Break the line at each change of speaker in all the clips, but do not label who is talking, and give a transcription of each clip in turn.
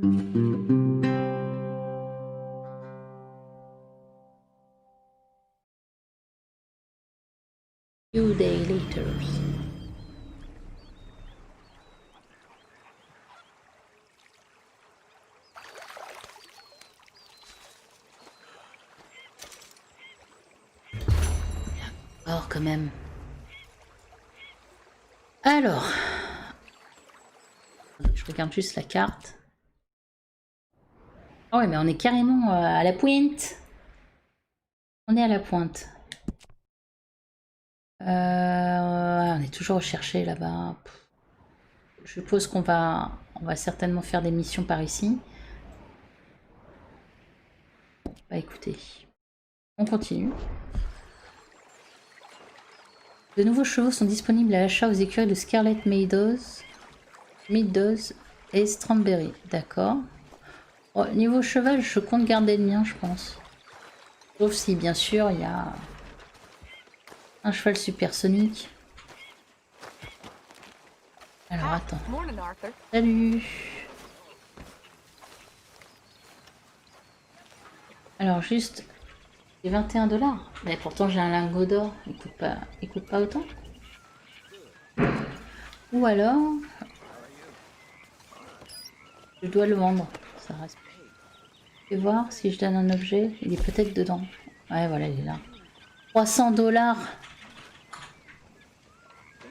Few days later. Alors quand même. Alors, je regarde juste la carte. Oh ouais, mais on est carrément à la pointe. On est à la pointe. On est toujours recherché là-bas. Je suppose qu'on va certainement faire des missions par ici. Bon, bah écoutez, on continue. De nouveaux chevaux sont disponibles à l'achat aux écuries de Scarlet Meadows et Stranberry. D'accord. Oh, niveau cheval, je compte garder le mien, je pense. Sauf si, bien sûr, il y a un cheval supersonique. Alors, attends. Salut. Alors, juste... C'est 21 $. Mais pourtant, j'ai un lingot d'or. Il coûte pas autant. Ou alors... Je dois le vendre. Ça reste... Je vais voir si je donne un objet. Il est peut-être dedans. Ouais, voilà, il est là. 300 $.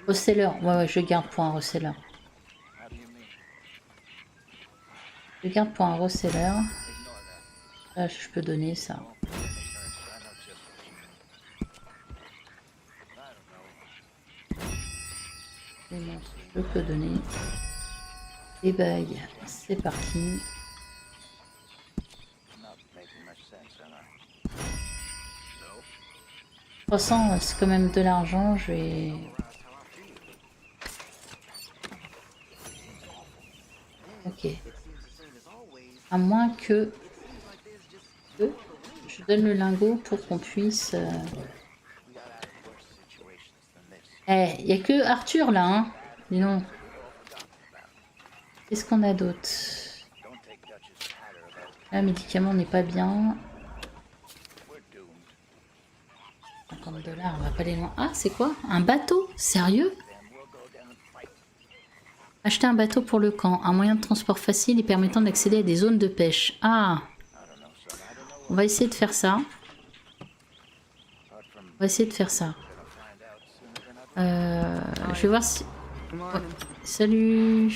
Reseller. Ouais, je garde pour un reseller. Je garde pour un reseller. Là, je peux donner ça. Je peux donner. Les bagues, c'est parti. 300, c'est quand même de l'argent, je vais... Ok. À moins que... Je donne le lingot pour qu'on puisse... Eh, il n'y a que Arthur là, hein. Dis donc. Qu'est-ce qu'on a d'autre? Là, le médicament n'est pas bien. 50 $, on va pas aller loin. Ah, c'est quoi? Un bateau? Sérieux? Acheter un bateau pour le camp. Un moyen de transport facile et permettant d'accéder à des zones de pêche. Ah! On va essayer de faire ça. On va essayer de faire ça. Je vais voir si... Oh, salut!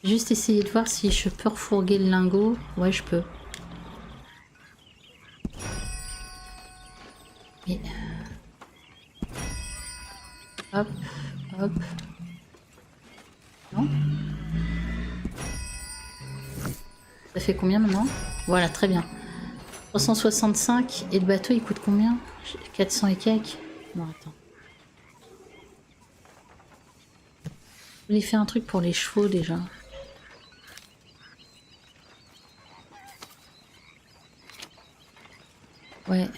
Juste essayer de voir si je peux refourguer le lingot. Ouais, je peux. Et... Hop, hop. Non? Ça fait combien maintenant? Voilà, très bien. 365. Et le bateau, il coûte combien? 400 et quelques. Non, attends. Je voulais faire un truc pour les chevaux déjà. Ouais.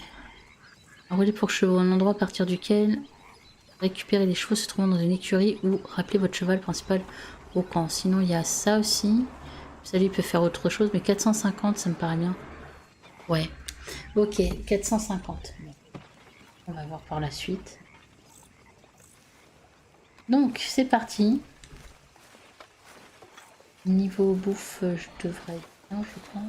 Enrouler pour chevaux, un endroit à partir duquel récupérer les chevaux se trouvant dans une écurie ou rappeler votre cheval principal au camp. Sinon, il y a ça aussi. Ça, lui peut faire autre chose, mais 450, ça me paraît bien. Ouais. Ok, 450. Bon. On va voir par la suite. Donc, c'est parti. Niveau bouffe, je devrais bien, je crois.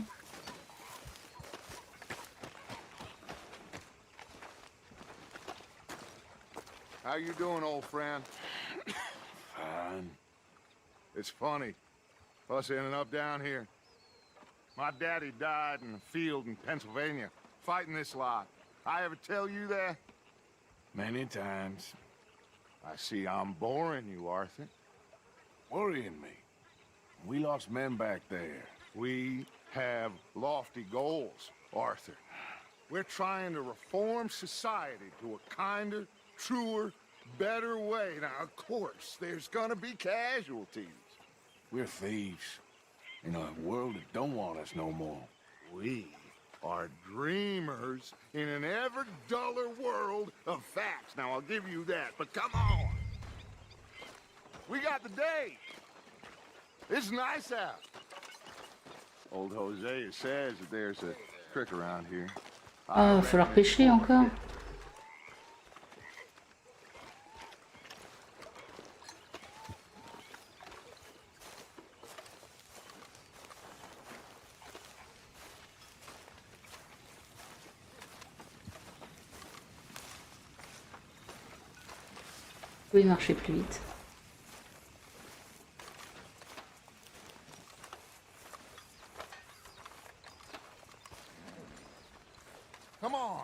How you doing, old friend? Fine. It's funny, us ending up down here. My daddy died in a field in Pennsylvania, fighting this lot. I ever tell you that? Many times. I see I'm boring you, Arthur. Worrying me. We lost men back there. We have lofty goals, Arthur. We're trying to reform society to a kinder, truer, better way. Now, of course, there's gonna be casualties. We're thieves in a world that don't want us no more. We are dreamers in an ever duller world of facts. Now, I'll give you that, but come on. We got the day. It's nice out. Old Hosea says that there's a trick around here.
Oh, va falloir pêcher encore. Oui, marcher plus vite.
Come on,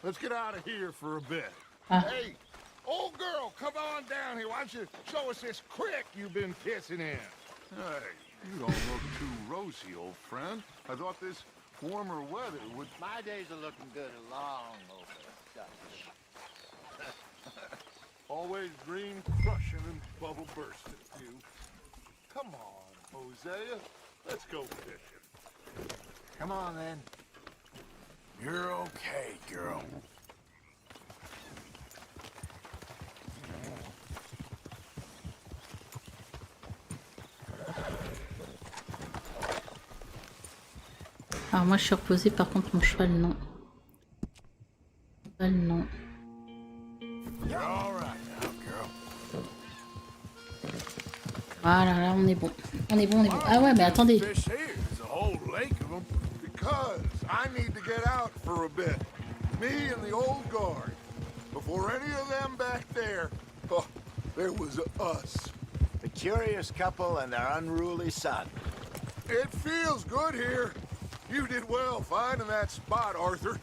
let's get out of here for a bit.
Ah.
Hey, old girl, come on down here. Why don't you show us this creek you've been pissing in? Hey, you don't look too rosy, old friend. I thought this warmer weather would...
My days are looking good along over Dutch.
Always dream crushing and bubble bursting, you. Come on, Hosea. Let's go fishing.
Come on, then.
You're okay, girl.
Alors moi je suis reposée, par contre mon cheval non. Cheval non. Voilà, là on est bon. On est bon, on est bon. Ah ouais, mais attendez.
Because I need to get out for a bit. Me and the old guard. Before any of them back there, oh, there was us.
The curious couple and their unruly son.
It feels good here. You did well finding that spot, Arthur.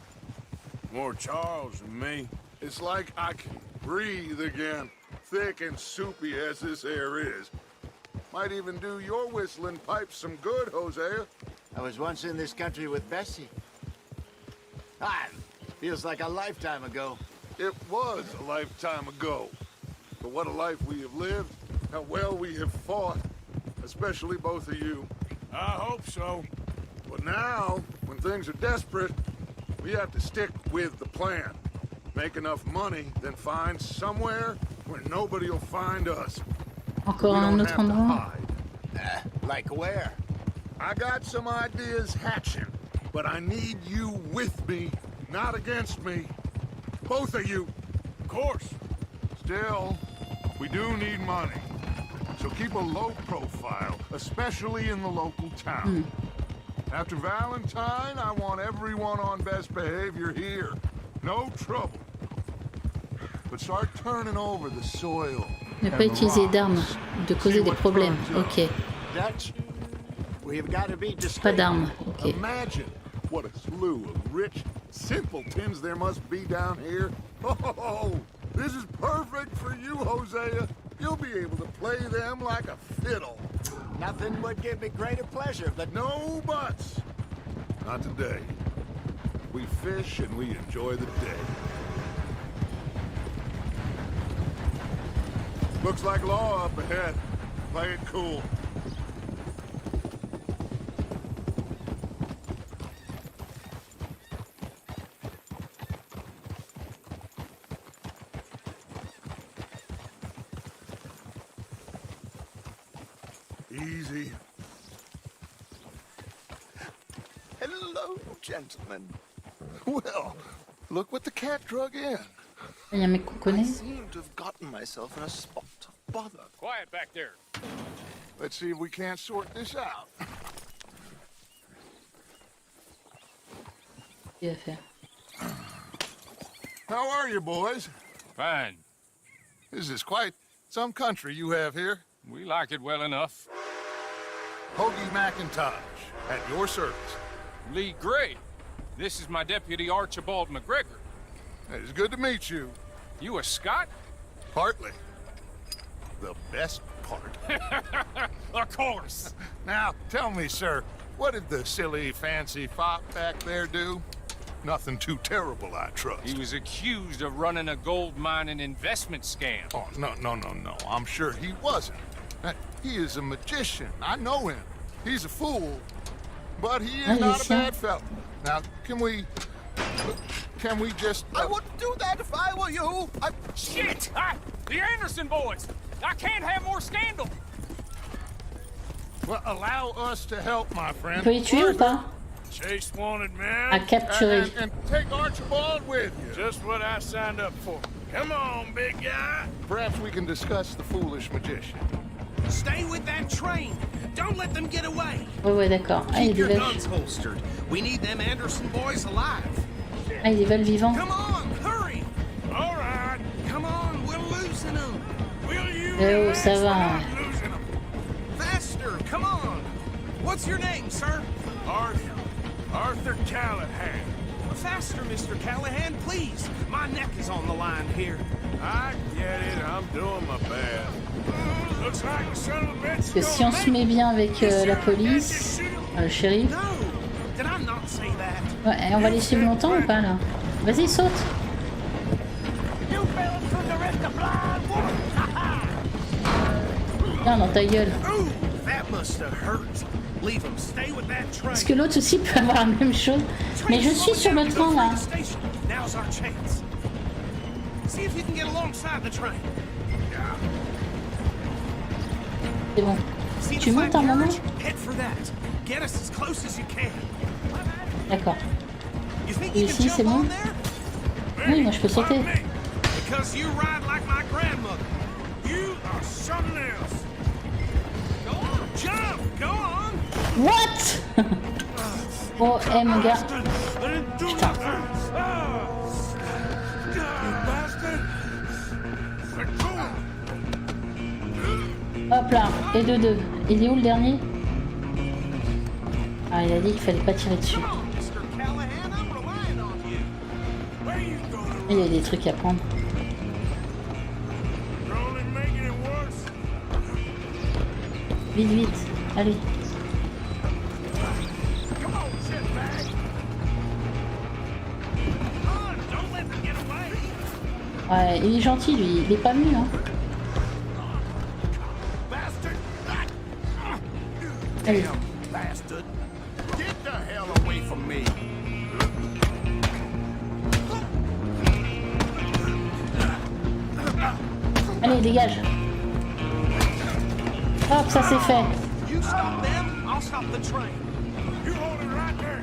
More Charles than me. It's like I can breathe again, thick and soupy as this air is. Might even do your whistling pipes some good, Hosea.
I was once in this country with Bessie. Ah, feels like a lifetime ago.
It was a lifetime ago. But what a life we have lived, how well we have fought, especially both of you. I hope so. But now, when things are desperate, we have to stick with the plan. Make enough money, then find somewhere where nobody will find us.
Encore un autre endroit.
Like where?
I got some ideas hatching, but I need you with me, not against me. Both of you. Of course. Still, we do need money. So keep a low profile, especially in the local town. After Valentine, I want everyone on best behavior here. No trouble. But start turning over the soil.
Ne pas utiliser d'armes, de causer des problèmes. Ok.
Dutch, we've got to be
Pas
discreet.
d'armes. Ok.
Imagine what a slew of rich simpletons there must be down here. Oh, this is perfect for you, Hosea. You'll be able to play them like a fiddle.
Nothing would give me greater pleasure than...
No buts. Not today. We fish and we enjoy the day. Looks like law up ahead. Play it cool. Easy.
Hello, gentlemen.
Well, look what the cat drug in.
Il y a un mec qu'on
I
connaît.
seem to have gotten myself in a spot of bother.
Quiet back there.
Let's see if we can't sort this out.
Il va faire.
How are you, boys?
Fine.
This is quite some country you have here.
We like it well enough.
Hoagie McIntosh, at your service.
Lee Gray. This is my deputy Archibald McGregor.
It's good to meet you.
You a Scot?
Partly. The best part.
Of course.
Now, tell me, sir, what did the silly, fancy fop back there do? Nothing too terrible, I trust.
He was accused of running a gold mining investment scam.
Oh, no. I'm sure he wasn't. He is a magician. I know him. He's a fool. But he is not a bad fellow. Now, can we just...
I wouldn't do that if I were you.
Shit! The Anderson boys! I can't have more scandal!
Well, allow us to help, my
On
friend.
peut les tuer ou pas?
Chase wanted man.
À capturer.
And take Archibald with you.
Just what I signed up for. Come on, big guy.
Perhaps we can discuss the foolish magician.
Stay with that train. Don't let them get away.
Ouais, ouais, d'accord. Ah, il y a
Keep
des
your
vaches.
guns holstered. We need them Anderson boys alive.
Ah, il y a des vals vivants.
Come on, hurry.
All right.
Come on, we're losing them.
Will you
Eh oh,
relax?
ça
We're
va.
not losing 'em.
Faster, come on. What's your name, sir?
Arthur Callahan.
Faster, Mr. Callahan, please. My neck is on the line here.
I get it. I'm doing my best. Looks like the son of a bitch.
Parce que si on se met bien avec la police, le shérif,
No, did I not say that?
ouais, on va les suivre longtemps ou pas là? Vas-y, saute!
You fell through the rest of blind woman.
Viens dans ta gueule.
Ooh, that must have hurt. Leave them. Stay with that train.
Parce que l'autre aussi peut avoir la même chose. Mais je suis sur le train là.
Now's our chance. See if you can get alongside the train.
C'est bon.
See
Tu
the
montes
flat
un moment?
carriage? Head for that. Get us as close as you can.
D'accord.
You think
Et
you can
ici, c'est
jump
bon?
on there?
Oui, moi je peux sauter.
Because you ride like my grandmother.
You are something else.
Go on, jump. Go on.
What? Oh, eh mon gars. Putain. Hop là. Et de deux. Il est où le dernier? Ah, il a dit qu'il fallait pas tirer dessus.
Come on, Mr. Callahan, I'm relying on you.
Where you going?
Il y a des trucs à prendre.
You're only making it worse.
Vite, vite. Allez.
Come on, shitbag. Come on, don't let them get away.
Ouais, il est gentil lui. Il est pas nul, hein.
Bastard.
Allez.
Bastard. Get the hell away from me.
Allez, dégage. Hop, ça c'est fait.
You stop them, I'll stop the train.
You hold it right there.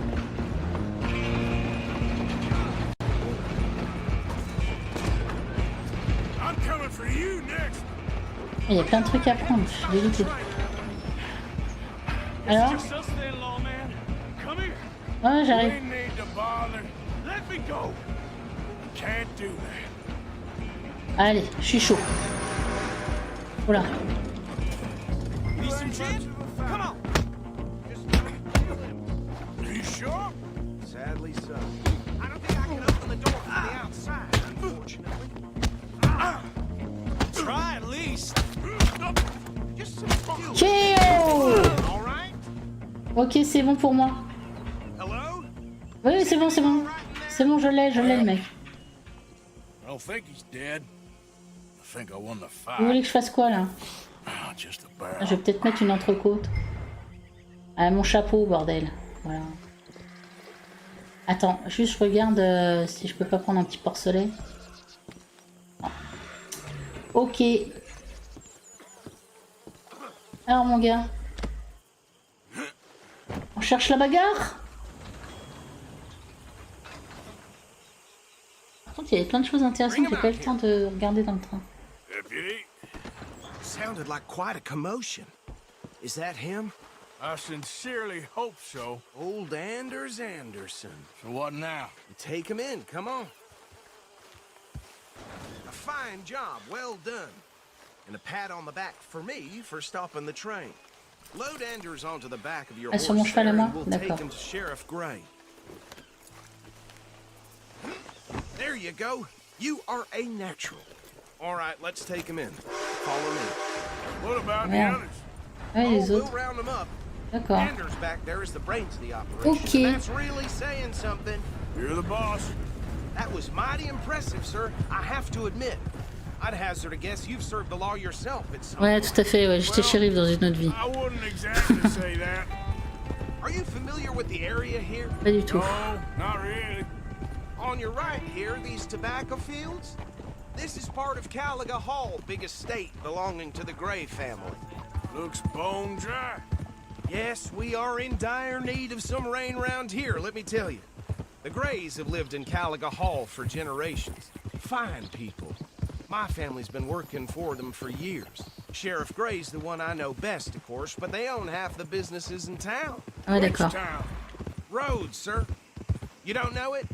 I'm coming for you next.
Il y a plein de trucs à prendre. Je vais éviter. Alors?
Just us then, lawman. Come here.
Ouais,
We
j'arrive.
need to bother. Let me go. Can't do that.
Allez, je suis chaud. Oula.
Need some gin? Come on.
You sure?
Sadly so. I don't think I can open the door from the outside, unfortunately. Try at least. Just some fucking...
KO!
All right?
Ok, c'est bon pour moi.
Hello?
Oui, c'est bon, c'est bon. C'est bon, je l'ai le mec.
I don't think he's dead. I think I won the fight.
Vous voulez que je fasse quoi là?
Just a
Ah,
barrel.
je vais peut-être mettre une entrecôte. Ah, mon chapeau, bordel. Voilà. Attends, juste je regarde si je peux pas prendre un petit porcelet. Non. Ok. Alors mon gars. On cherche la bagarre? Par contre, il y avait plein de choses intéressantes, j'ai pas eu le temps de regarder dans le train.
Deputy,
Sounded like quite a commotion. Is that him?
I sincerely hope so.
Old Anders Anderson.
So what now?
Take him in, come on. A fine job, well done. And a pat on the back for me for stopping the train. Load Anders onto the back of your
Ah,
horse,
sur mon cheval à
sir,
moi?
and we'll take
D'accord.
him to Sheriff Gray. There you go. You are a natural. All right, let's take him in. Follow me.
What about the
Merde.
others?
Ouais, les
we'll
autres.
round them up.
D'accord.
Anders back there is the brains of the operation.
Okay.
That's really saying something.
You're the boss.
That was mighty impressive, sir. I have to admit. I'd hazard a guess you've served the law yourself at some
Ouais,
point.
tout à fait, ouais. J'étais shérif dans une autre vie.
I wouldn't exactly say that.
Are you familiar with the area here?
Pas du tout.
No, not really.
On your right here, these tobacco fields? This is part of Caliga Hall, big estate belonging to the Gray family.
Looks bone dry.
Yes, we are in dire need of some rain around here, let me tell you. The Greys have lived in Caliga Hall for generations. Fine people. My family's been working for them for years. Sheriff Gray's the one I know best, of course, but they own half the businesses in town.
Ah,
Which
d'accord.
town? Rhodes, sir. You don't know it?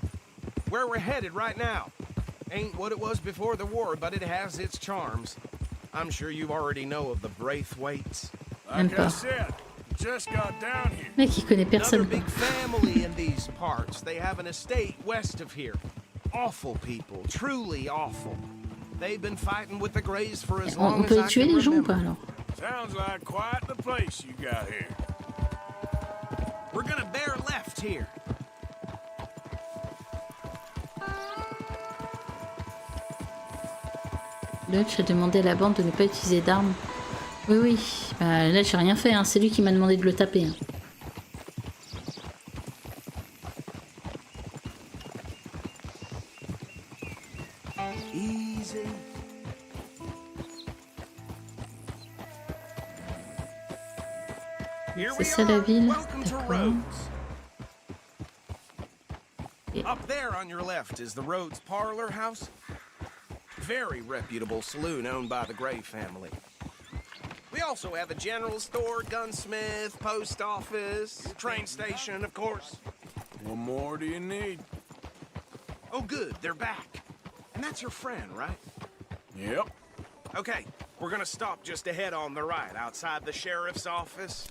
Where we're headed right now. Ain't what it was before the war, but it has its charms. I'm sure you already know of the Braithwaites.
Même
Like I
pas.
said, just got down here.
Mec, il connaît
Another
personne.
big family in these parts. They have an estate west of here. Awful people, truly awful. They've been fighting with the Greys for as long
On
as
peut
I
tuer
can
les gens ou
remember.
pas alors?
Sounds like quite the place you got here.
We're gonna bear left here.
Dutch a demandé à la bande de ne pas utiliser d'armes. Oui, oui. Bah, là, j'ai rien fait. Hein. C'est lui qui m'a demandé de le taper. Hein.
Easy. Here we
C'est ça la
are.
ville.
Welcome to
D'accord.
Rhodes.
Et-
Up there on your left is the Rhodes Parlor House. Very reputable saloon owned by the Gray family. We also have a general store, gunsmith, post office, train station, of course.
What more do you need?
Oh, good, they're back. And that's your friend, right?
Yep.
Okay, we're gonna stop just ahead on the right, outside the sheriff's office.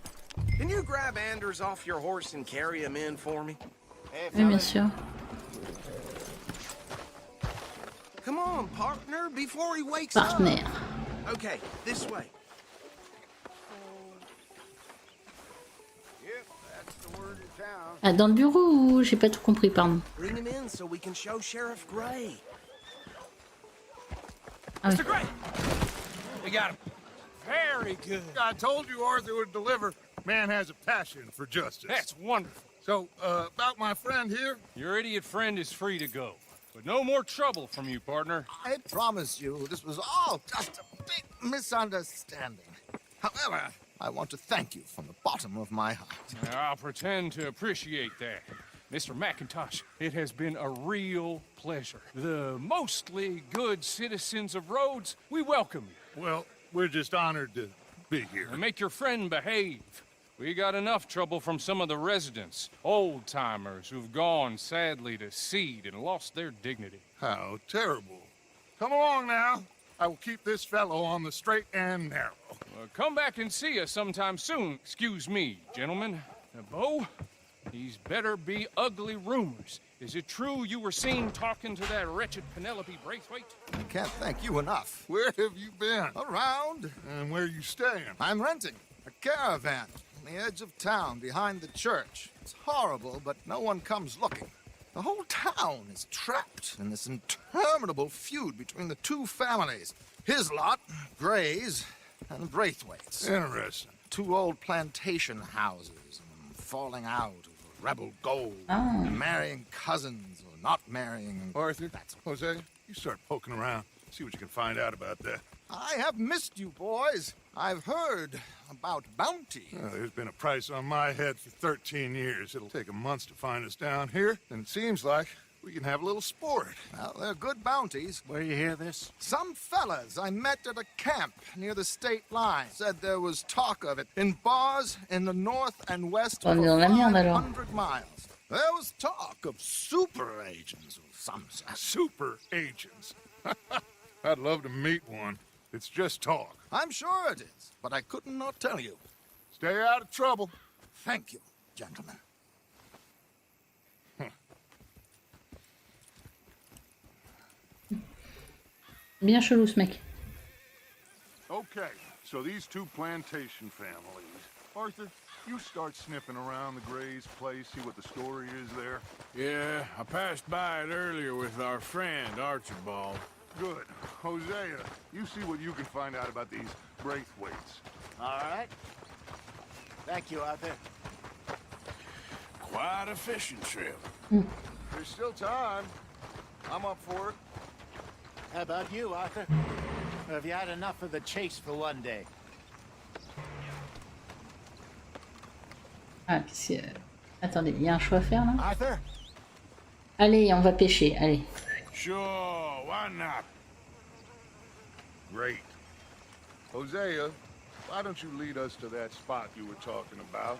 Can you grab Anders off your horse and carry him in for me?
Hey,
Oui, bien
fella.
sûr.
Come on, partner, before he wakes up.
Partenaire.
Okay, this way.
Yep, that's the word of town.
Ah, dans le bureau ou j'ai pas tout compris, pardon.
Bring him in so we can show Sheriff Gray.
Ah, oui.
Mr. Gray! We got him. Very good.
I told you Arthur would deliver. Man has a passion for justice.
That's wonderful.
So, about my friend here?
Your idiot friend is free to go. But no more trouble from you, partner.
I promise you, this was all just a big misunderstanding. However, I want to thank you from the bottom of my heart.
I'll pretend to appreciate that. Mr. McIntosh, it has been a real pleasure. The mostly good citizens of Rhodes, we welcome you.
Well, we're just honored to be here.
And make your friend behave. We got enough trouble from some of the residents, old-timers who've gone, sadly, to seed and lost their dignity.
How terrible. Come along now. I will keep this fellow on the straight and narrow.
Come back and see us sometime soon. Excuse me, gentlemen. Bo, these better be ugly rumors. Is it true you were seen talking to that wretched Penelope Braithwaite?
I can't thank you enough.
Where have you been?
Around,
And where you staying?
I'm renting a caravan on the edge of town behind the church. It's horrible, but no one comes looking. The whole town is trapped in this interminable feud between the two families. His lot, Gray's, and Braithwaite's.
Interesting.
Two old plantation houses falling out over rebel gold.
Oh.
Marrying cousins or not marrying.
Arthur,
That's
Jose, you start poking around. See what you can find out about that.
I have missed you, boys. I've heard about bounty.
There's been a price on my head for 13 years. It'll take a month to find us down here, and it seems like we can have a little sport.
Well, they're good bounties.
Where you hear this?
Some fellas I met at a camp near the state line said there was talk of it in bars in the north and west
On est
for
dans la merde, alors.
500 miles. There was talk of super agents of some sort.
Super agents. I'd love to meet one. It's just talk.
I'm sure it is, but I couldn't not tell you.
Stay out of trouble.
Thank you, gentlemen.
Bien chelou ce mec.
Okay, so these two plantation families. Arthur, you start sniffing around the Gray's place, see what the story is there.
Yeah, I passed by it earlier with our friend, Archibald.
Good. Hosea, you see what you can find out about these Braithwaites.
All right. Thank you, Arthur.
Quite a fishing trip.
There's still time. I'm up for it.
How about you, Arthur? Or have you had enough of the chase for one day?
Ah, qu'est-ce que... Attendez, il y a un choix à faire là?
Arthur?
Allez, on va pêcher, allez.
Sure, why not?
Great. Hosea, why don't you lead us to that spot you were talking about?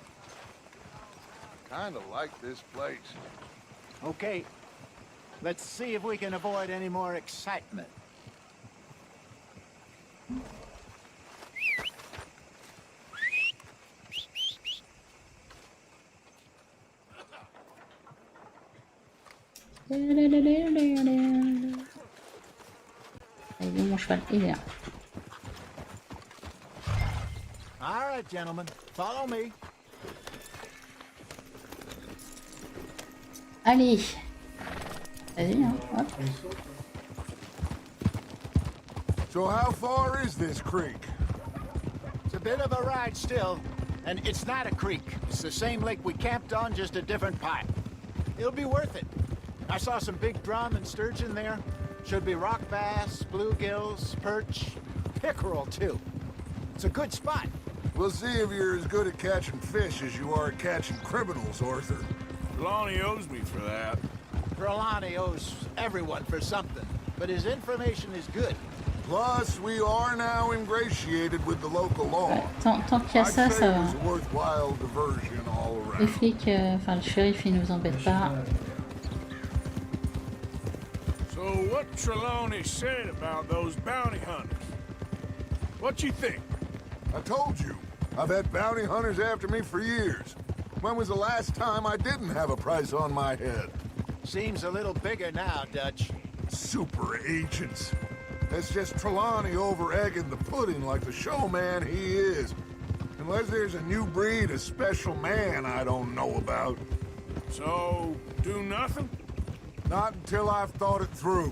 I kinda like this place.
Okay. Let's see if we can avoid any more excitement.
Allez, mon cheval, il est là.
All right, gentlemen. Follow me.
Allez. Vas-y, hein, hop.
So how far is this creek?
It's a bit of a ride still, and it's not a creek. It's the same lake we camped on, just a different part. It'll be worth it. I saw some big drum and sturgeon there. Should be rock bass, bluegills, perch, pickerel too. It's a good spot.
We'll see if you're as good at catching fish as you are at catching criminals, Arthur.
Lonnie owes me for that.
Trelawney owes everyone for something, but his information is good.
Plus, we are now ingratiated with the local law.
Ouais, tant qu'il y a
I'd
ça,
say
ça
it
va.
was a worthwhile diversion all
Les
around.
flics, enfin le shérif, il nous embête pas.
So what Trelawney said about those bounty hunters? What you think?
I told you, I've had bounty hunters after me for years. When was the last time I didn't have a price on my head?
Seems a little bigger now, Dutch.
Super agents. It's just Trelawney over-egging the pudding like the showman he is. Unless there's a new breed of special man I don't know about.
So, do nothing?
Not until I've thought it through.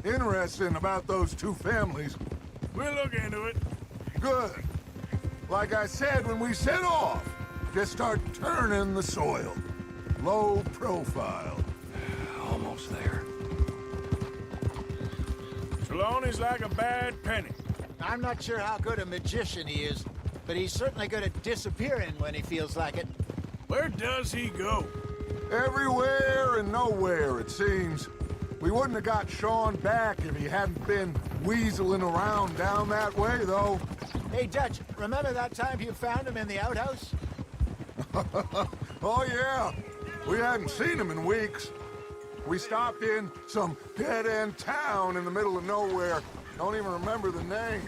Interesting about those two families.
We'll look into it.
Good. Like I said when we set off, just start turning the soil. Low profile.
Almost there. Trelawney's like a bad penny.
I'm not sure how good a magician he is, but he's certainly good at disappearing when he feels like it.
Where does he go?
Everywhere and nowhere, it seems. We wouldn't have got Sean back if he hadn't been weaseling around down that way, though.
Hey, Dutch, remember that time you found him in the outhouse?
Oh, yeah. We hadn't seen him in weeks. We stopped in some dead-end town in the middle of nowhere. Don't even remember the name.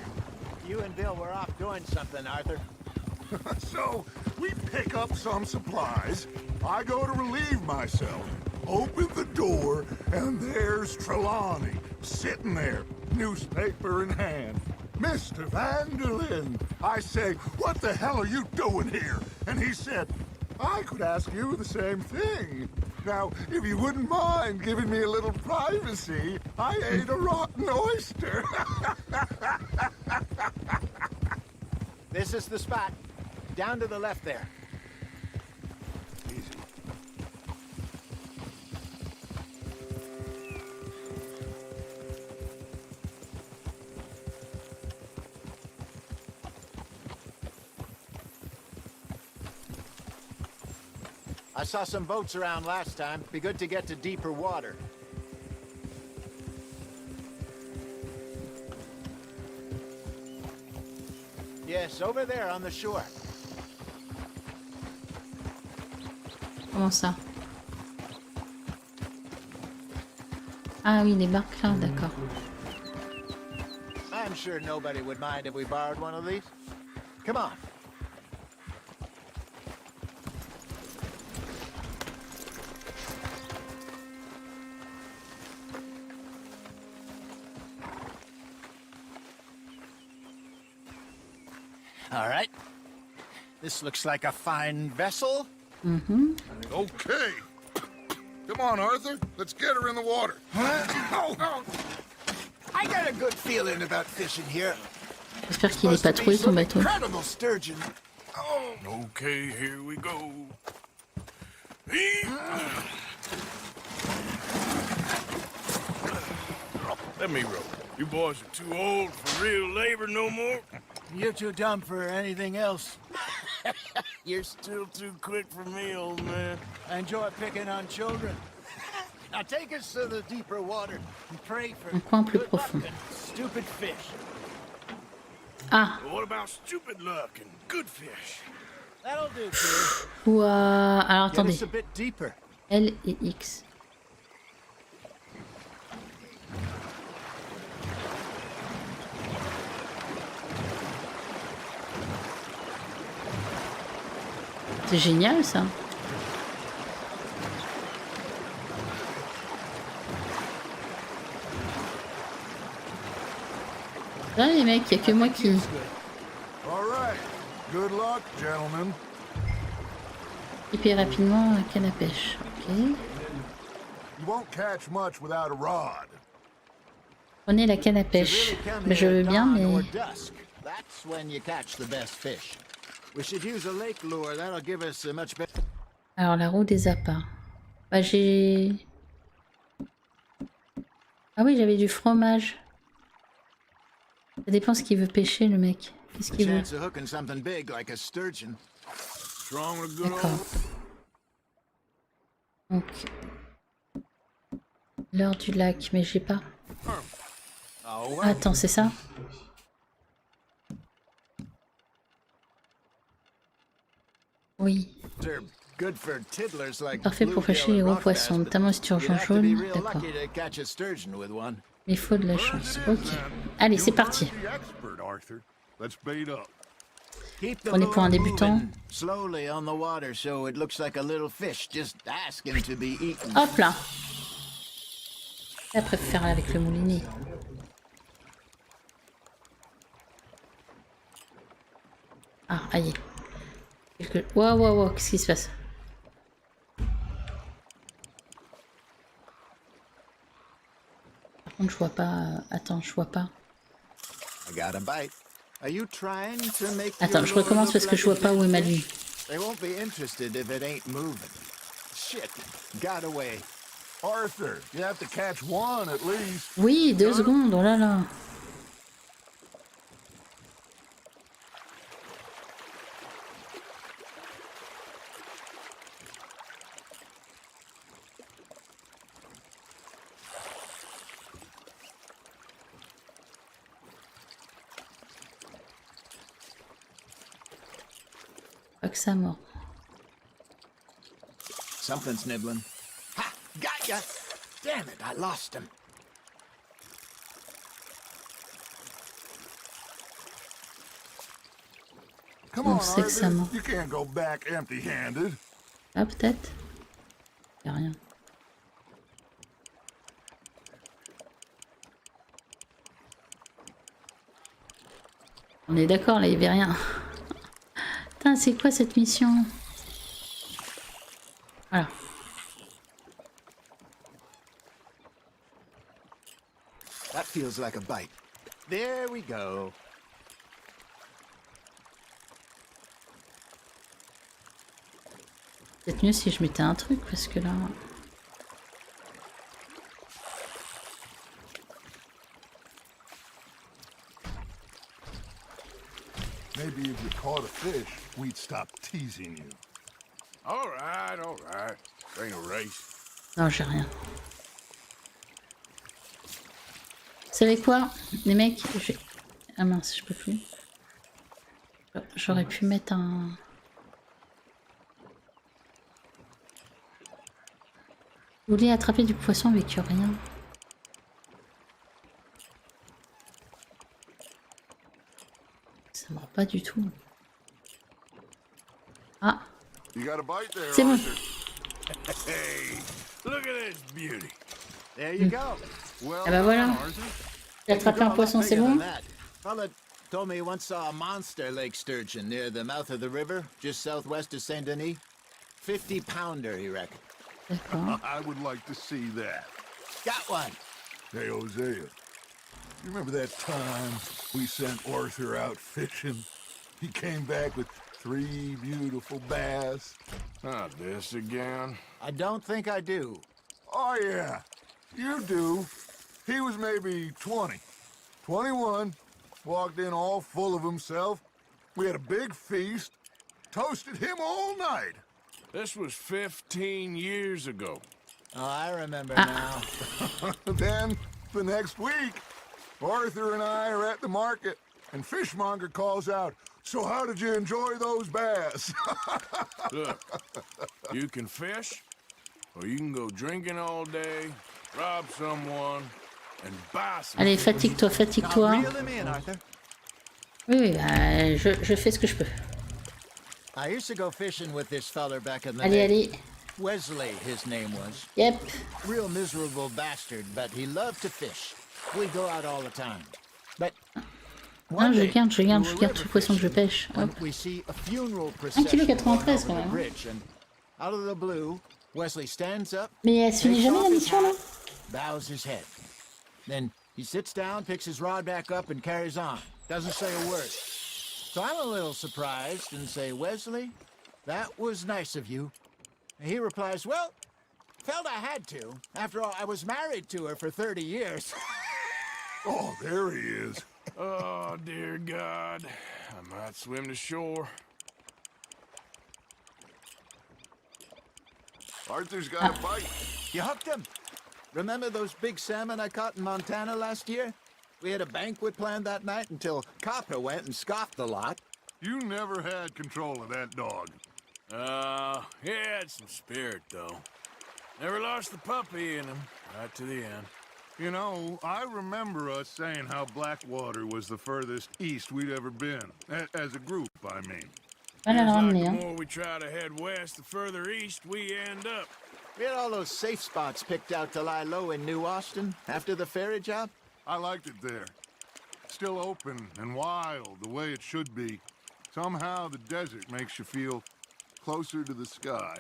You and Bill were off doing something, Arthur.
So, we pick up some supplies. I go to relieve myself. Open the door, and there's Trelawney, sitting there, newspaper in hand. Mr. Vanderlyn. I say, what the hell are you doing here? And he said, I could ask you the same thing. Now, if you wouldn't mind giving me a little privacy, I ate a rotten oyster.
This is the spot. Down to the left there.
Easy.
I saw some boats around last time. Be good to get to deeper water. Yes, over there on the shore.
Comment ça? Ah oui, les barques là, d'accord.
I'm sure nobody would mind if we borrowed one of these. Come on. All right. This looks like a fine vessel.
Mm-hmm.
Okay. Come on, Arthur. Let's get her in the water.
I got a good feeling about fishing here.
J'espère qu'il est pas troué ton bateau.
Incredible sturgeon.
Okay, here we go. Let me row. You boys are too old for real labor no more.
You're too dumb for anything else.
You're still too quick for me, old man.
Enjoy picking on children. Now take us to the deeper water and pray for
Un coin plus
good
profond.
luck and stupid fish.
Ah,
But what about stupid luck and good fish?
That'll do, kid.
ouah. Alors
Get
attendez.
us a bit deeper.
L et X. C'est génial ça. Là les mecs, il n'y a que moi qui...
All right. Good luck, gentlemen.
Hyper rapidement, canne à pêche. Ok.
You won't catch much without a rod.
Prenez la canne à pêche.
Really come
Mais je
here
veux
at
bien,
dawn
mais...
or dusk. That's when you catch the best fish. We should use a lake lure. That'll give us a much better.
Alors la roue des appâts. Bah j'ai... Ah oui, j'avais du fromage. Ça dépend ce qu'il veut pêcher le mec. Qu'est-ce qu'il veut?
Chance of hooking something big like a sturgeon.
Strong and good
D'accord.
old.
Donc... L'heure du lac, mais j'ai pas...
Oh,
Ah, attends, c'est ça? Oui.
they're good for tiddlers like
Parfait pour pêcher les gros poissons, notamment si tu rejoins jaune. D'accord.
D'accord.
Mais il faut de la chance. Ok. Allez, c'est parti.
The expert, Arthur. Let's bait up.
Prenez pour un débutant.
Slowly on the water so it looks like a little fish just asking to be eaten.
Hop là. Après, faut faire avec le moulinet. Ah, aïe. Waouh, waouh, waouh, qu'est-ce qui se passe? Par contre, je vois pas... Attends, je vois pas.
I got a bite. Are you trying to make
Attends,
your
je recommence
lure
parce
look
que je
like
vois
a
pas où est ma
big
lune.
fish? They won't be interested if it ain't moving. Shit, got away.
Arthur, you have to catch one at least.
Oui, 2 secondes, oh là là. Pas que ça mord.
Something's nibbling. Ha! Got ya! Damn it, I lost him.
Come
On
on,
sait que ça
Arthur.
mord.
You can't go back empty-handed.
Ah, peut-être. Y'a rien. On est d'accord, là, il y avait rien. Putain, c'est quoi cette mission? Voilà.
That feels like a bite. There we go.
Peut-être mieux si je mettais un truc, parce que là...
Maybe if you caught a fish, we'd stop teasing you.
All right, all right. Ain't a race.
Non, j'ai rien. Vous savez quoi, les mecs, ah mince, je peux plus. J'aurais pu mettre un... Vous voulez attraper du poisson avec rien? Ça mord pas du tout. Ah,
You got a bite there,
c'est bon.
Arthur.
Hey, look at this beauty.
There you go.
Well
Ah bah voilà.
done, Arthur.
J'ai attrapé un poisson, c'est bon?
Fella told me he once saw a monster lake sturgeon near the mouth of the river, just southwest of Saint Denis. 50-pounder, he reckoned.
D'accord.
I would like to see that.
Got one.
Hey, Hosea. You remember that time we sent Arthur out fishing? He came back with 3 beautiful bass.
Not this again.
I don't think I do.
Oh, yeah. You do. He was maybe 20. 21. Walked in all full of himself. We had a big feast. Toasted him all night.
This was 15 years ago.
Oh, I remember now.
Then, the next week, Arthur and I are at the market, and Fishmonger calls out, "So how did you enjoy those bass?"
Look, you can fish, or you can go drinking all day, rob someone, and buy some.
Allez, fatigue-toi, fatigue-toi.
Now, reel him in, Arthur.
Oui, bah, je fais ce que je peux.
I used to go fishing with this feller back in the
Allez,
day.
allez.
Wesley, his name was.
Yep.
Real miserable bastard, but he loved to fish. We'd go out all the time. But
Ah, je garde tous les poissons que je pêche. Hop.
we see a funeral
1,93 kg
procession
quand
over the
même.
bridge, and out of the blue, Wesley stands up,
Mais elle se finit
takes
jamais
off
la
his
mission là?
hat, bows his head. Then he sits down, picks his rod back up, and carries on. Doesn't say a word. So I'm a little surprised and say, "Wesley, that was nice of you." And he replies, "Well, felt I had to. After all, I was married to her for 30 years.
Oh, there he is.
Oh, dear God. I might swim to shore.
Arthur's got a bite.
You hooked him. Remember those big salmon I caught in Montana last year? We had a banquet planned that night until Copper went and scoffed the lot.
You never had control of that dog.
He had some spirit, though. Never lost the puppy in him, right to the end.
You know, I remember us saying how Blackwater was the furthest east we'd ever been. As a group, I mean.
Voilà,
Seems
la
like
ramener.
the
Hein.
more we try to head west, the further east we end up.
We had all those safe spots picked out to lie low in New Austin after the ferry job.
I liked it there. Still open and wild, the way it should be. Somehow the desert makes you feel closer to the sky.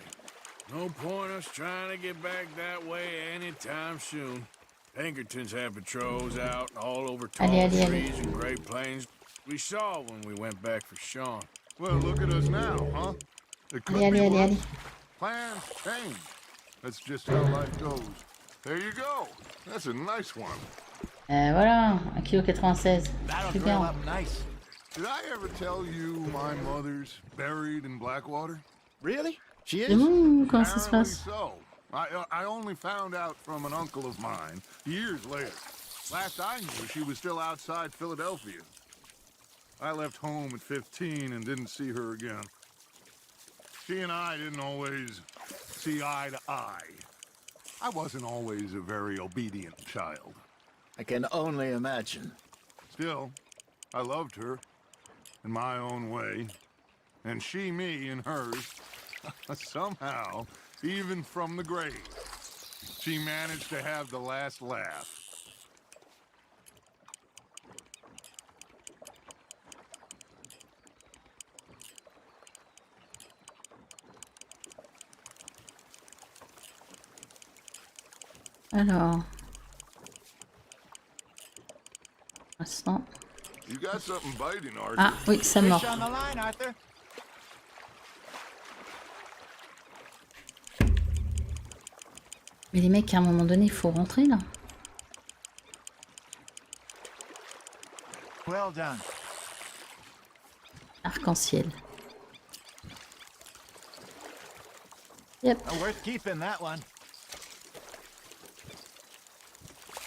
No point us trying to get back that way anytime soon. Pinkertons have patrols out all over tall
Allez,
trees and Great Plains. We saw when we went back for Sean.
Well, look at us now, huh? It could
Allez,
be
allez, allez,
worse.
allez.
Plans change. That's just how life goes. There you go. That's a nice one.
Voilà, 1,96 kg.
That'll
Super
grill
bien.
up nice.
Did I ever tell you my mother's buried in Blackwater?
Really? She
Et
is?
vous, comment ça se
Apparently
passe?
so. I only found out from an uncle of mine years later. Last I knew, she was still outside Philadelphia. I left home at 15 and didn't see her again. She and I didn't always see eye to eye. I wasn't always a very obedient child.
I can only imagine.
Still, I loved her in my own way, and she me in hers. Somehow, even from the grave, she managed to have the last laugh.
Alors. Instant.
You got something biting, Arthur.
Ah, oui, ça mord.
Fish on the line, Arthur.
Mais les mecs, à un moment donné, il faut rentrer là.
Well done.
Arc-en-ciel. Yep.
Worth keeping that one.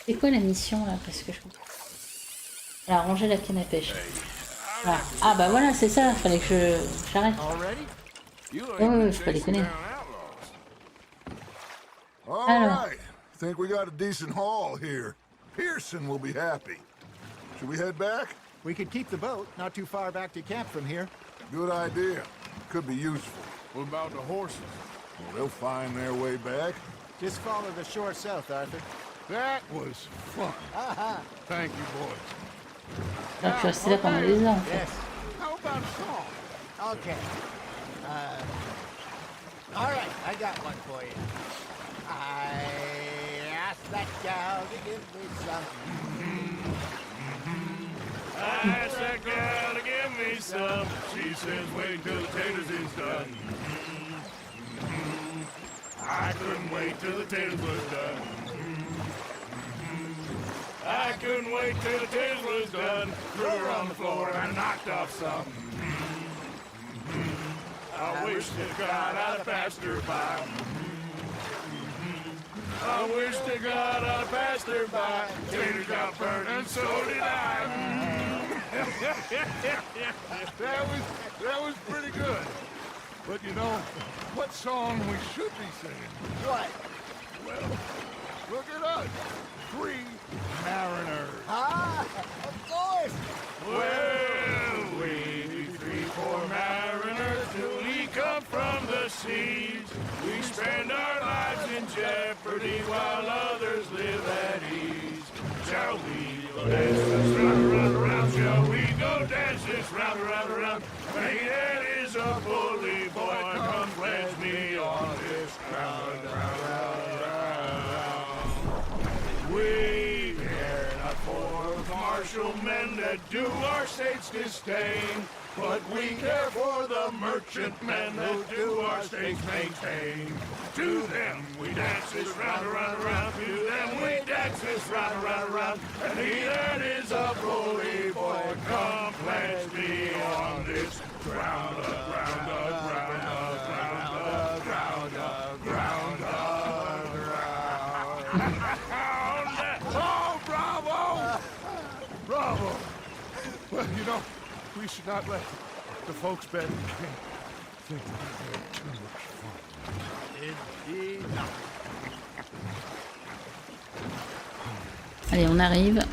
C'est quoi la mission là? Parce que je comprends. Alors, ranger la canne à pêche. Voilà. Ah bah voilà, c'est ça. Fallait que j'arrête.
Already?
Ouais, faut pas déconner.
All
Alors.
right. Think we got a decent haul here. Pearson will be happy. Should we head back?
We could keep the boat, not too far back to camp from here.
Good idea. Could be useful.
What about the horses?
Well, they'll find their way back.
Just follow the shore south, Arthur.
That was fun. Thank you, boys.
Donc, je suis resté là pendant des heures en fait.
Yes.
How about a song?
Okay. All right, I got one for you. I asked that gal to give me some.
I asked that gal to give me some. She says, wait till the taters is done. I couldn't wait till the taters was done. I couldn't wait till the taters was done. Threw her on the floor and I knocked off some. I wish to God I'd passed her by. I wish to God I'd passed her by. Tater got burned and so did I.
That was pretty good. But you know, what song we should be singing?
What?
Well, look at us. 3 mariners.
Ah, of course.
Well, we 3 poor mariners till we come from the seas. We spend our lives in jeopardy while others live at ease. Shall we go dance this round, round, around? Shall we go dance this round, around, around? Magnat is a bully boy. Come pledge me on this ground, round, round, round. We care not for martial men that do our state's disdain, but we care for the merchantmen that do our state's maintain. To them we dance this round, around, around. To them we dance this round, around, around. And he that is a bully boy, come pledge me on this ground, ground, ground, ground, ground, ground, ground, ground. Oh, bravo! Bravo! Well, you know, we should not let the folks back in camp think that we had too much fun.
Indeed not.
Allez, on arrive.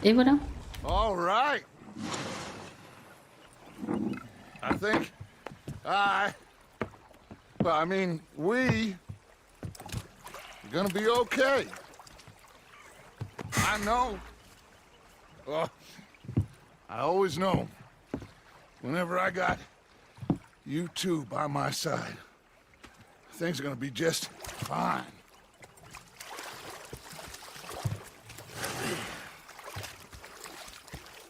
Et voilà.
All right. I think I mean, we are gonna be okay. I know. Well, I always know. Whenever I got you two by my side, things are gonna be just fine.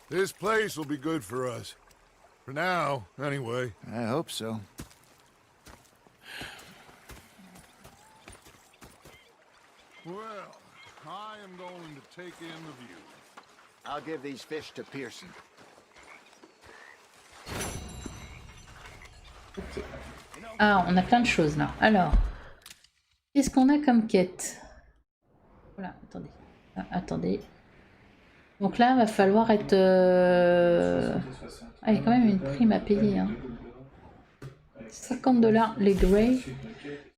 This place will be good for us. For now, anyway.
I hope so.
Well, I am going to take in the view.
I'll give these fish to Pearson.
Ok. Ah, on a plein de choses là. Alors, qu'est-ce qu'on a comme quête? Voilà, attendez. Ah, attendez. Donc là, il va falloir être... Ah, il y a quand même une prime à payer. Hein. 50$ les Grey.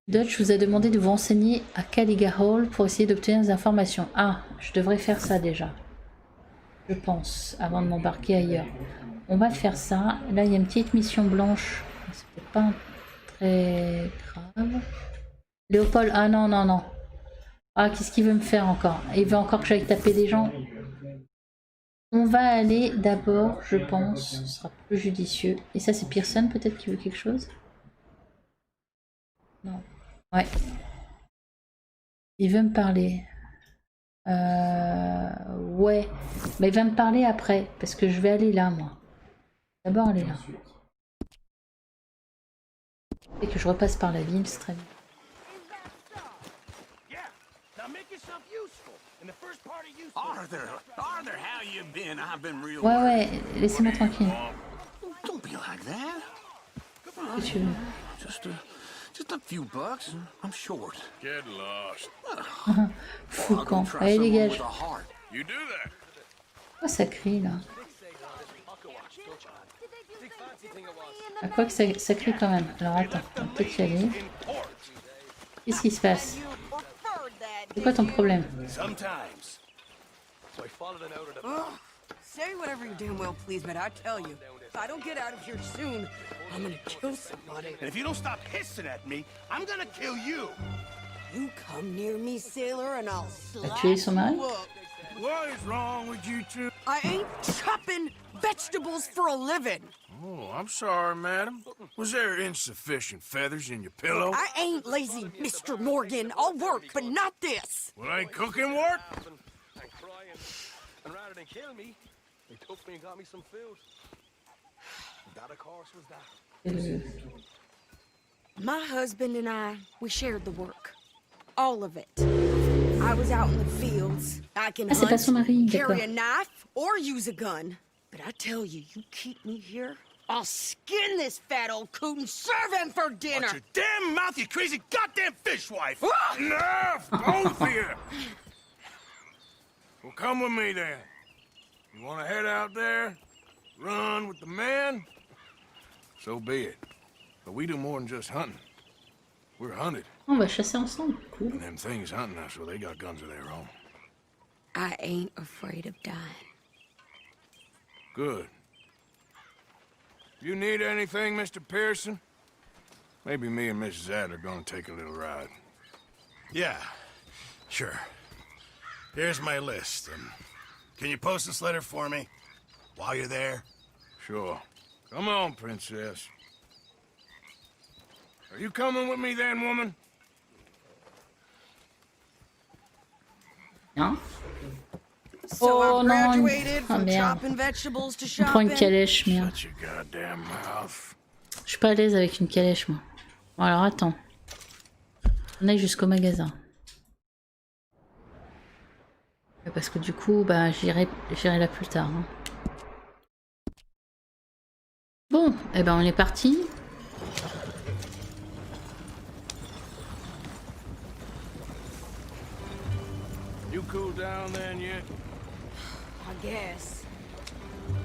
Dutch vous a demandé de vous renseigner à Caliga Hall pour essayer d'obtenir des informations. Ah, je devrais faire ça déjà. Je pense, avant de m'embarquer ailleurs. On va faire ça. Là, il y a une petite mission blanche. C'est pas très grave. Léopold, ah non, non, non. Ah, qu'est-ce qu'il veut me faire encore? Il veut encore que j'aille taper des gens. On va aller d'abord, je pense, ce sera plus judicieux. Et ça, c'est Pearson peut-être qui veut quelque chose? Non. Ouais. Il veut me parler. Ouais. Mais il va me parler après, parce que je vais aller là, moi. D'abord aller là. Et que je repasse par la ville, c'est très bien. Ouais, ouais, laissez-moi tranquille. Qu'est-ce que tu veux?
Just a few bucks. I'm short. Get lost.
Fou camp. Allez, dégage.
You do that.
Pourquoi ça crie là? À quoi que ça crie quand même? Alors attends, on va peut-être y aller. Qu'est-ce qui se passe? C'est quoi ton problème?
Say whatever you damn well please, but I tell you, if I don't get out of here soon, I'm gonna kill somebody.
And if you don't stop hissing at me, I'm gonna kill you.
You come near me, sailor, and I'll slap
tué son mari?
you up.
What is wrong with you two?
I ain't chopping vegetables for a living.
Oh, I'm sorry, madam. Was there insufficient feathers in your pillow?
I ain't lazy, Mr. Morgan. I'll work, but not this.
Well, ain't cooking work?
And crying. And rather than kill me, they took me and got me some food.
My husband and I, we shared the work. All of it. I was out in the fields. I can
c'est pas son
hunt,
mari,
carry
d'accord.
a knife, or use a gun. But I tell you, you keep me here, I'll skin this fat old coot and serve him for dinner.
Watch your damn mouth, you crazy goddamn fishwife! Enough, both of you! Well, come with me then. You want to head out there, run with the men? So be it. But we do more than just hunting. We're hunted.
On va chasser ensemble. Cool.
And them things hunting us, well, they got guns of their own.
I ain't afraid of dying.
Good. You need anything, Mr. Pearson? Maybe me and Mrs. Adler are gonna take a little ride.
Yeah, sure. Here's my list. Can you post this letter for me while you're there?
Sure. Come on, Princess. Are you coming with me then, woman?
Non.
So
Oh
I
non.
graduated
Ah
from
merde.
chopping vegetables to
On prend une
shopping.
calèche, merde.
Shut your goddamn mouth.
Je suis pas à l'aise avec une calèche, moi. Bon, alors attends. On aille jusqu'au magasin. Parce que du coup, bah, j'irai là plus tard. Hein. Bon, eh ben on est parti.
You cool down then yet?
I guess.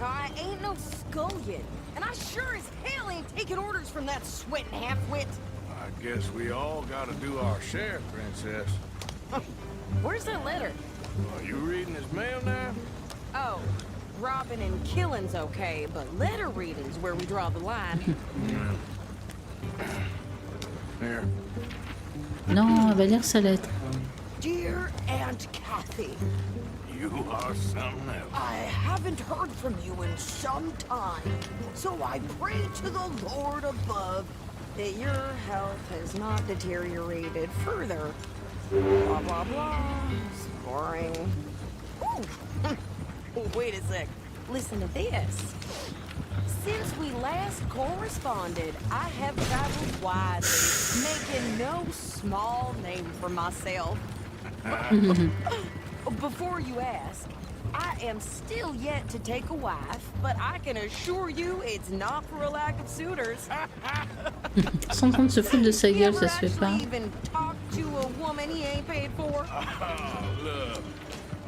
I ain't no scullion, and I sure as hell ain't taking orders from that sweating half-wit.
I guess we all gotta do our share, Princess.
Where's that letter?
Are you reading his mail now?
Oh, robbing and killing's okay, but letter reading's where we draw the line.
Here.
Non, elle va lire sa lettre.
Dear Aunt Kathy,
You are something else.
I haven't heard from you in some time, so I pray to the Lord above that your health has not deteriorated further. Blah, blah, blah. It's boring. Ooh. Wait a sec. Listen to this. Since we last corresponded, I have traveled widely, making no small name for myself. Before you ask, I am still yet to take a wife, but I can assure you it's not for a lack of suitors.
Sont en train de se foutre de sa gueule, ça se fait pas.
Even talk to a woman he ain't paid for.
Oh, look.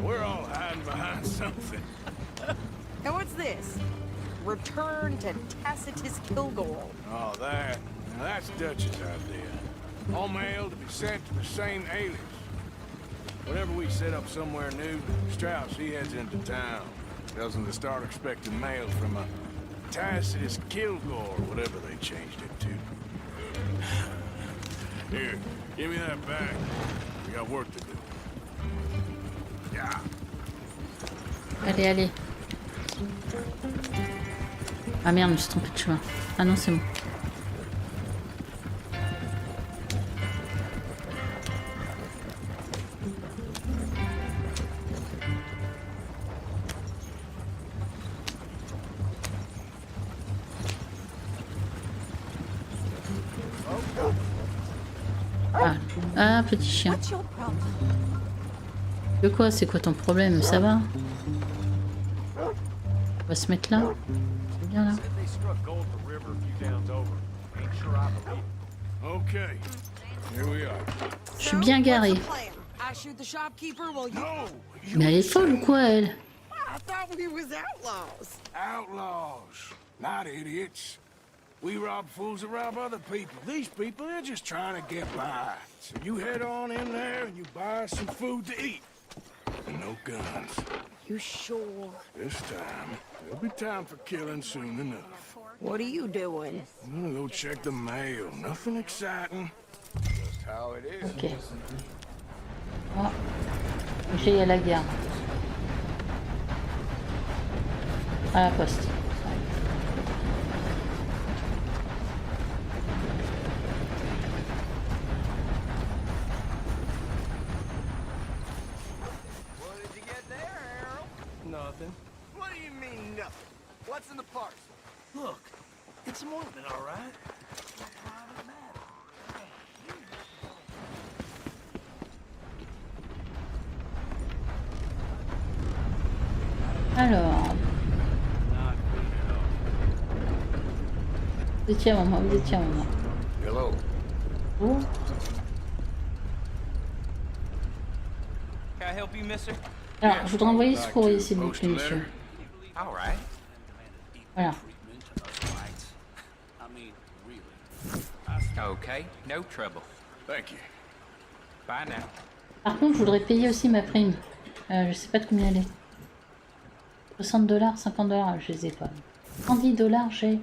We're all hiding behind something.
And what's this? Return to Tacitus Kilgore.
Oh, that. Now that's Dutch's idea. All mail to be sent to the same alias. Whenever we set up somewhere new, Strauss, he heads into town. Tells them to start expecting mail from a Tacitus Kilgore, whatever they changed it to. Here, give me that back. We got work to do. Yeah.
Allez, allez. Ah merde, je me suis trompée de chemin. Ah non, c'est bon. Ah, petit chien.
What's your problem?
De quoi? C'est quoi ton problème? Ça va? On va se mettre là. C'est bien là.
Okay, here we are.
Je suis bien garée.
What's the plan? I shoot the shopkeeper while you...
No,
Mais elle est folle ou quoi, elle?
I thought we was outlaws.
outlaws, not idiots. We rob fools that rob other people. These people, they're just trying to get by. So you head on in there and you buy some food to eat. And no guns.
You sure?
This time, there'll be time for killing soon enough.
What are you doing?
I'm gonna go check the mail. Nothing exciting. Just how it is.
Ok. Oh. J'ai à la gare. À la poste.
What did you get there, Harold? Nothing.
What do you mean, nothing? What's in the parcel?
Look, it's an ointment, all right.
Alors. Vous étiez à un moment, vous étiez à un moment.
Hello.
Oh.
Can I help you, mister?
Alors, je voudrais envoyer ce courrier, s'il vous plaît, monsieur.
All right.
Voilà.
Okay, no trouble.
Thank you.
Bye now.
Par contre, je voudrais payer aussi ma prime. Je sais pas de combien elle est. 60 $, 50 $, je les ai pas. 110 $, j'ai.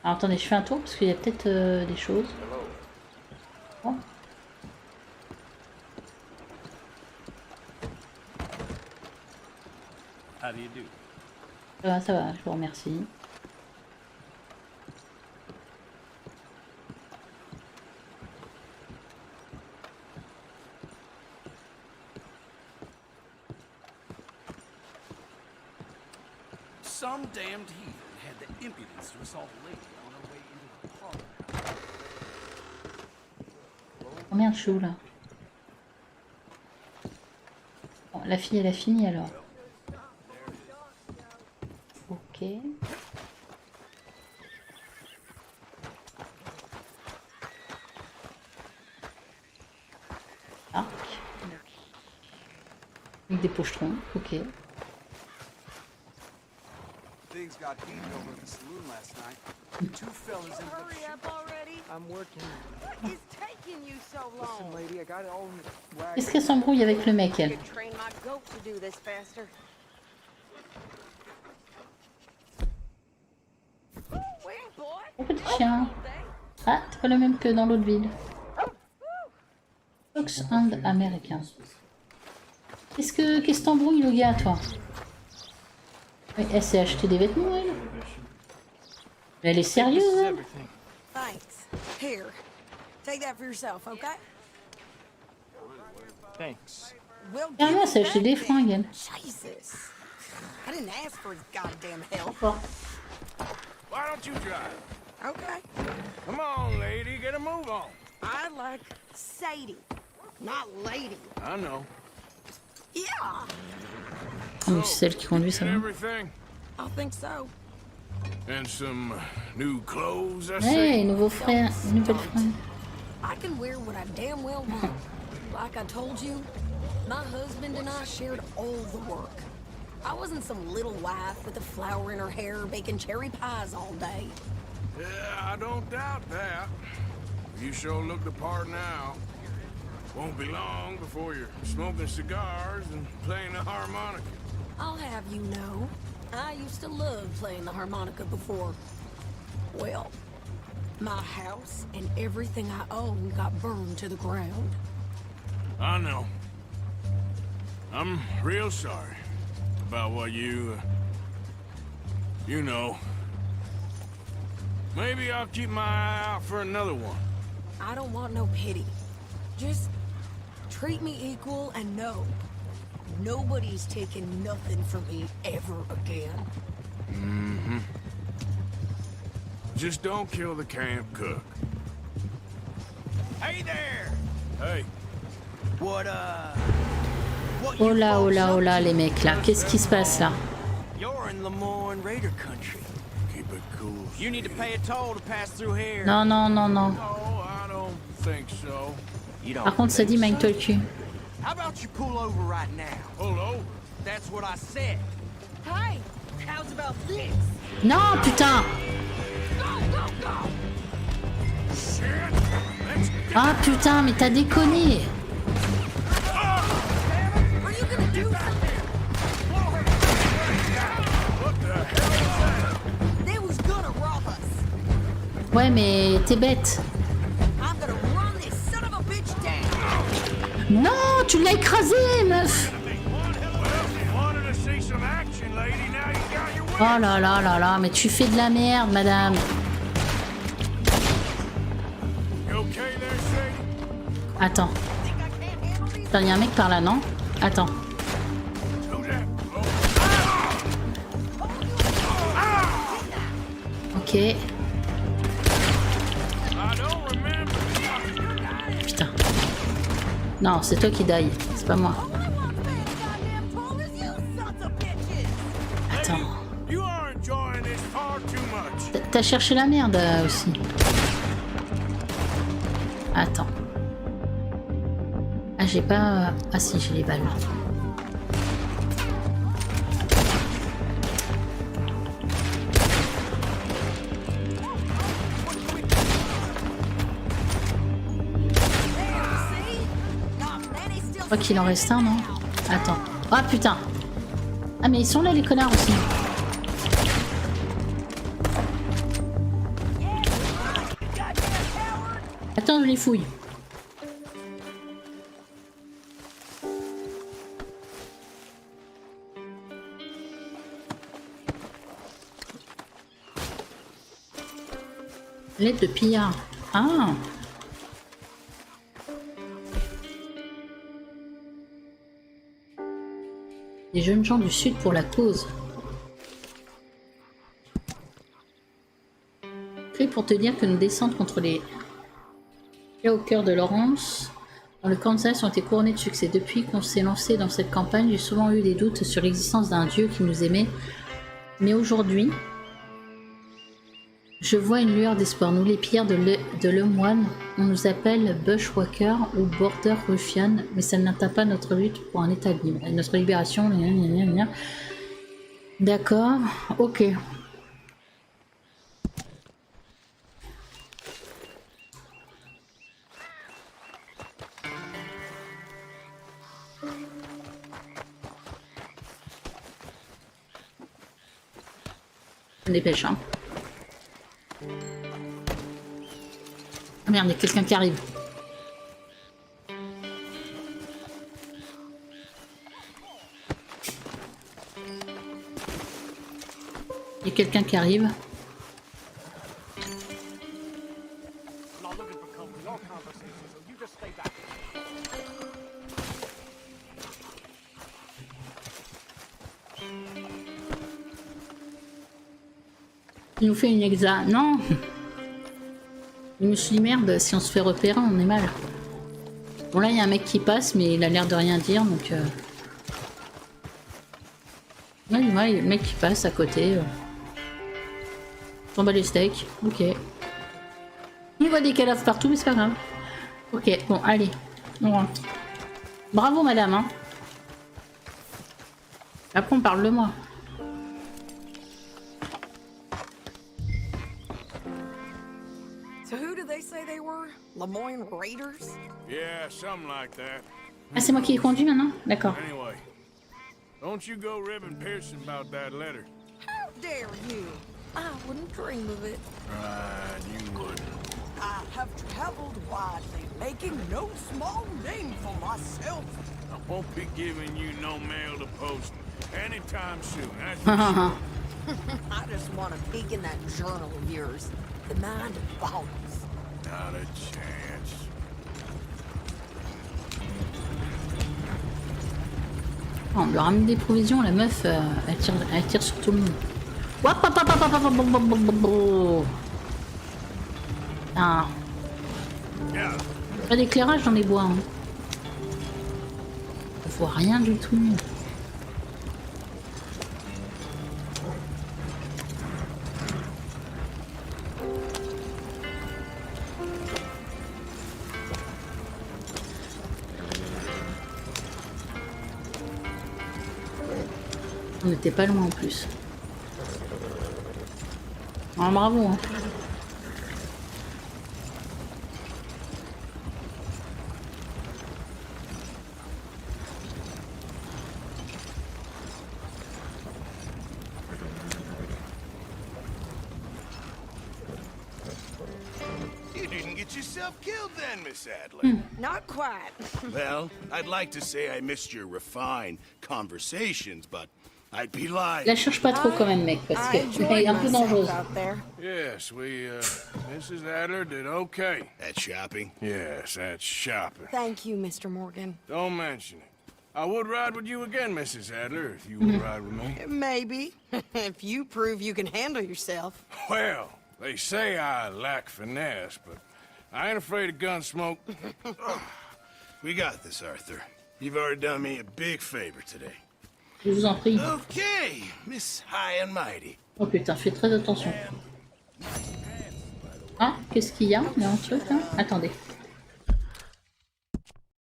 Alors attendez, je fais un tour parce qu'il y a peut-être des choses. Oh. Ça va, je vous remercie.
Some damned heathen had the impudence to assault a lady on her way into the parlor.
Combien de choux là? Bon, la fille elle a fini alors. Ok. Arc. Avec des pochetrons, ok.
Things got heated over at the saloon last night. Two fellas in
Hurry up already.
I'm working.
What is taking you so
Listen,
long?
lady, I got it all in the wagon.
Qu'est-ce qu'elle s'embrouille avec le mec
I
elle?
could train my goat to do this faster. Wait, boy.
Oh, petit chien. Ah, c'est pas le même que dans l'autre ville. Fox and américain. Qu'est-ce que t'embrouille le gars toi? Oui, elle s'est acheté des vêtements elle. Mais elle est sérieuse elle.
Thanks. Here, take that for yourself, okay?
Thanks.
We'll
Ah
give
non,
it
c'est acheté
back
des
then.
fringues elle.
Jesus. I didn't ask for his goddamn help.
Why don't you drive?
Okay.
Come on, lady, get a move on.
I like Sadie, not lady.
I know.
Yeah,
Oh, c'est celle qui conduit ça
And
va.
everything.
I think so.
And some new clothes, I
Hey,
see.
nouveau frère, nouvelle fringue.
I can wear what I damn well want. Like I told you, my husband and I shared all the work. I wasn't some little wife with a flower in her hair baking cherry pies all day.
Yeah, I don't doubt that. You sure look the part now. Won't be long before you're smoking cigars and playing the harmonica.
I'll have you know, I used to love playing the harmonica before. Well, my house and everything I own got burned to the ground.
I know. I'm real sorry about what you know. Maybe I'll keep my eye out for another one.
I don't want no pity. Just treat me equal and know nobody's taking nothing from me ever again.
Mm-hmm. Just don't kill the camp cook.
Hey there!
Hey,
What
Oh là, oh là, oh là, les mecs là. Qu'est-ce qui se passe là?
You're in Lemoyne Raider country.
keep it cool.
You need to pay a toll to pass through here.
Non, non, non, non.
No, I don't think so.
You don't
Par contre, ça dit
think so?
Mind Talk.
How about you pull over right now?
Pull over.
That's what I said.
Hey, how's about this?
Non, putain!
Go, go, go!
Shit! Let's get
Ah putain, mais t'as déconné!
Are you gonna do something?
what the hell is that?
They was gonna rob us.
Ouais, mais t'es bête.
I'm gonna run this son of a bitch down.
Non, tu l'as écrasé, meuf!
Wanted to see some action, lady. Now you got your way.
Oh là là là là, mais tu fais de la merde, madame.
You okay there, Sadie?
Attends.
Think I can't handle these?
Attends, y a un mec par là, non? Attends.
Who's that? Oh,
Hold
Putain. Non, c'est toi qui die, c'est pas moi. Attends. T'as cherché la merde aussi. Attends. Ah, j'ai pas... Ah si, j'ai les balles. Je crois qu'il en reste un, non? Attends. Ah putain. Ah mais ils sont là les connards aussi. Attends, je les fouille. Lettre de pillard. Ah. Des jeunes gens du sud pour la cause. Clé pour te dire que nos descentes contre les au cœur de Laurence, dans le Kansas, ont été couronnées de succès. Depuis qu'on s'est lancé dans cette campagne, j'ai souvent eu des doutes sur l'existence d'un dieu qui nous aimait. Mais aujourd'hui, je vois une lueur d'espoir. Nous, les pillards de Lemoine, on nous appelle bushwhacker ou border ruffian, mais ça n'atteint pas notre lutte pour un état libre. Et notre libération, d'accord, ok. Dépêche, hein. Oh merde, il y a quelqu'un qui arrive. Il y a quelqu'un qui arrive. Il nous fait une exa. Non. Je me suis dit merde, si on se fait repérer, on est mal. Bon là, il y a un mec qui passe, mais il a l'air de rien dire, donc... Ouais, il y a le mec qui passe à côté. Tombe les steaks. Ok. Il voit des cadavres partout, mais c'est pas grave. Ok, bon, allez. On rentre. Bravo, madame, hein. Après, on parle de moi.
So who did they say they were? Lemoyne Raiders?
Yeah, something like that.
Ah, c'est moi qui ai conduit maintenant? D'accord.
Anyway, don't you go ribbing Pearson about that letter.
How dare you? I wouldn't dream of it.
Right, you wouldn't.
I have traveled widely, making no small name for myself.
I won't be giving you no mail to post anytime soon. That's for sure.
I just want to peek in that journal of yours. The mind of bones.
Not a chance.
On lui ramène des provisions, la meuf, elle tire sur tout le monde. Ah. Pas d'éclairage dans les bois. Hein. On voit rien du tout. On n'était pas loin en plus. Ah, bravo. Hein.
You didn't get yourself killed then, Miss Adler.
Not quite.
Well, I'd like to say I missed your refined conversations, but I'd be lying.
La cherche pas trop quand même, mec, parce que elle est un peu dangereuse.
Yes, Mrs. Adler did okay.
That shopping?
Yes, that's shopping.
Thank you, Mr. Morgan.
Don't mention it. I would ride with you again, Mrs. Adler, if you would ride with me.
Maybe. If you prove you can handle yourself.
Well, They say I lack finesse, but I ain't afraid of gun smoke.
We got this, Arthur. You've already done me a big favor today.
Je vous en prie.
Okay, Miss High and Mighty.
Oh putain, fais très attention. Ah, qu'est-ce qu'il y a? Il y a un truc là? Attendez.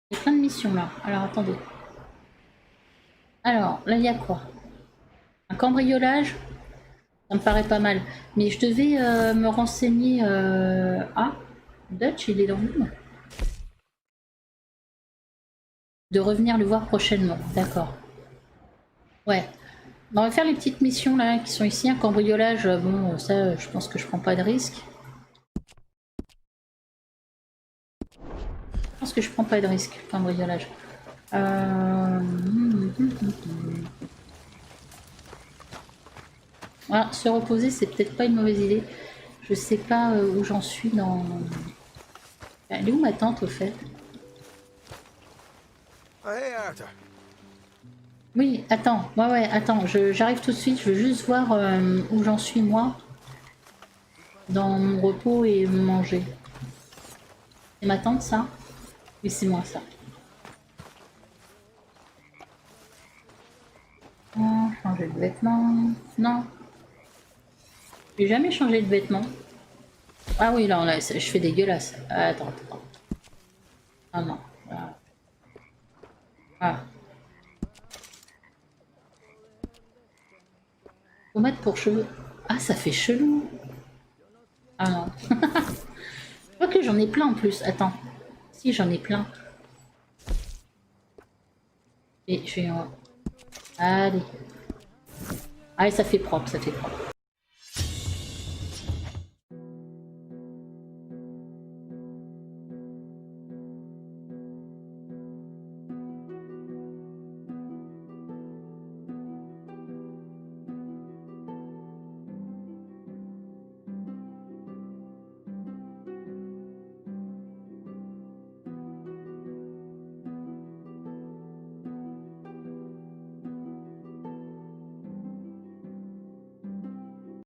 Il y a plein de missions là. Alors attendez. Alors, là il y a quoi? Un cambriolage? Ça me paraît pas mal. Mais je devais me renseigner... Ah, Dutch, il est dans l'une. De revenir le voir prochainement. D'accord. Ouais. On va faire les petites missions là qui sont ici. Un cambriolage, bon, ça, je pense que je prends pas de risque. Je pense que je prends pas de risque, cambriolage. Voilà, se reposer, c'est peut-être pas une mauvaise idée. Je sais pas où j'en suis dans... Elle est où ma tante au fait?
Hey, Arthur.
Oui, attends, ouais, attends, j'arrive tout de suite, je veux juste voir où j'en suis moi. Dans mon repos et manger. C'est ma tante ça? Oui, c'est moi ça. Oh, changer de vêtements. Non. J'ai jamais changé de vêtements. Ah oui, là, je fais dégueulasse. Attends. Ah non. Voilà. Ah. Pommade pour cheveux. Ah, ça fait chelou. Ah non. Ok, j'en ai plein en plus. Attends. Si, j'en ai plein. Et je vais en... Allez. Allez, ça fait propre, ça fait propre.